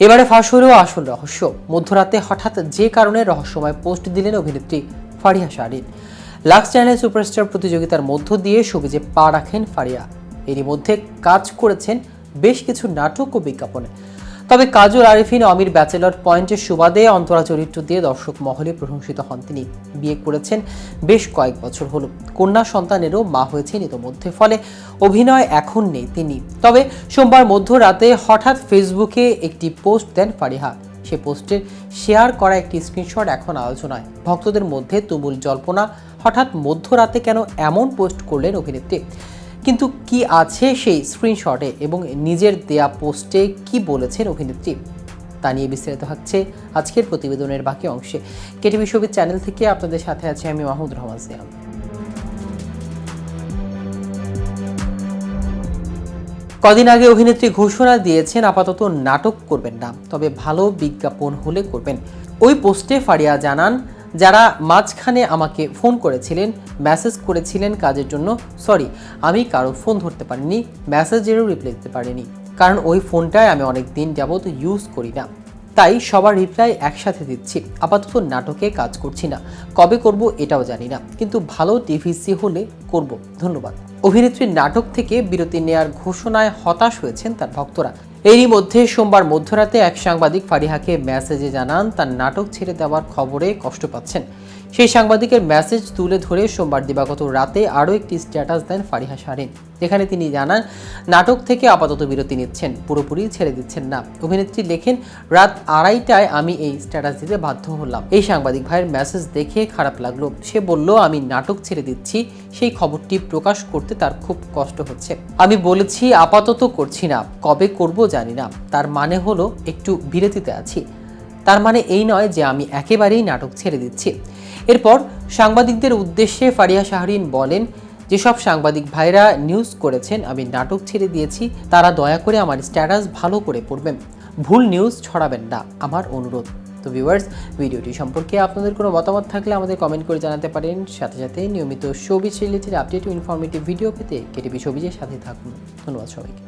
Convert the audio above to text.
এবারে ফাঁস হলো আসল রহস্য। মধ্যরাতে হঠাৎ যে কারণে রহস্যময় পোস্ট দিলেন অভিনেত্রী Faria Shahrin. Lux channel superstar প্রতিযোগিতার মধ্য দিয়ে শোবিজে পা রাখেন ফারিয়া। এরই মধ্যে কাজ করেছেন বেশ কিছু নাটক ও বিজ্ঞাপনে। তবে কাজল আরিফিন অমির ব্যাচেলর পয়েন্টের সুবাদে অন্তরা চরিত্র দিয়ে দর্শক মহলে প্রশংসিত হন তিনি। বিয়ে করেছেন বেশ কয়েক বছর হলো, কন্যা সন্তানেরও মা হয়েছেন ইতোমধ্যে, ফলে অভিনয় এখন নেই তিনি। তবে সোমবার মধ্যরাতে হঠাৎ ফেসবুকে একটি পোস্ট দেন ফারিয়া। সে পোস্টের শেয়ার করা একটি স্ক্রিনশট এখন আলোচনায়। ভক্তদের মধ্যে তুমুল জল্পনা, হঠাৎ মধ্যরাতে কেন এমন পোস্ট করলেন অভিনেত্রী, কিন্তু কি আছে সেই স্ক্রিনশটে এবং নিজের দেয়া পোস্টে কি বলেছেন অভিনেত্রী, তা নিয়ে বিস্তারিত থাকছে আজকের প্রতিবেদনের বাকি অংশে। কেটিভি শোবিজ চ্যানেল থেকে আপনাদের সাথে আছি আমি মাহমুদ রহমান সিয়াম। কদিন আগে অভিনেত্রী ঘোষণা দিয়েছেন আপাতত নাটক করবেন না, তবে ভালো বিজ্ঞাপন হলে করবেন। ওই পোস্টে ফারিয়া জানান, যারা মাঝখানে আমাকে ফোন করেছিলেন, মেসেজ করেছিলেন কাজের জন্য, সরি আমি কারো ফোন ধরতে পারিনি, মেসেজেরও রিপ্লাই দিতে পারিনি, কারণ ওই ফোনটায় আমি অনেক দিন যাবত ইউজ করি না, তাই সবার রিপ্লাই একসাথে দিচ্ছি। আপাতত নাটকে কাজ করছি না, কবে করব এটাও জানি না, কিন্তু ভালো টিভিসি হলে করব, ধন্যবাদ। অভিনেত্রীর নাটক থেকে বিরতি নেয়ার ঘোষণায় হতাশ হয়েছেন তার ভক্তরা। এরই মধ্যে সোমবার মধ্যরাতে এক সাংবাদিক ফারিয়াকে মেসেজে জানান তার নাটক ছেড়ে দেওয়ার খবরে কষ্ট পাচ্ছেন। সেই সাংবাদিকের মেসেজ তুলে ধরে সোমবার দিবাগত রাতে আরও একটি স্ট্যাটাস দেন ফারিয়া শাহরিন, যেখানে তিনি জানান নাটক থেকে আপাতত বিরতি নিচ্ছেন, পুরোপুরি ছেড়ে দিচ্ছেন না। অভিনেত্রী লেখেন, রাত 2:30টায় আমি এই স্ট্যাটাস দিতে বাধ্য হলাম। এই সাংবাদিক ভাইয়ের মেসেজ দেখে খারাপ লাগলো। সে বলল আমি নাটক ছেড়ে দিচ্ছি, সেই খবরটি প্রকাশ করতে তার খুব কষ্ট হচ্ছে। আমি বলেছি আপাতত করছি না, কবে করব জানি না। তার মানে হলো একটু বিরতিতে আছি, তার মানে এই নয় যে আমি একেবারেই নাটক ছেড়ে দিচ্ছি। এরপর সাংবাদিকদের উদ্দেশ্যে ফারিয়া শাহরিন বলেন, যেসব সাংবাদিক ভাইরা নিউজ করেছেন আমি নাটক ছেড়ে দিয়েছি, তারা দয়া করে আমার স্ট্যাটাস ভালো করে পড়বেন, ভুল নিউজ ছড়াবেন না, আমার অনুরোধ। তো ভিউয়ার্স, ভিডিওটি সম্পর্কে আপনাদের কোনো মতামত থাকলে আমাদের কমেন্ট করে জানাতে পারেন। সাথে সাথে নিয়মিত শোবিজ রিলেটেড আপডেট ও ইনফরমেটিভ ভিডিও পেতে কেটিভি শোবিজের সাথে থাকুন। ধন্যবাদ সবাইকে।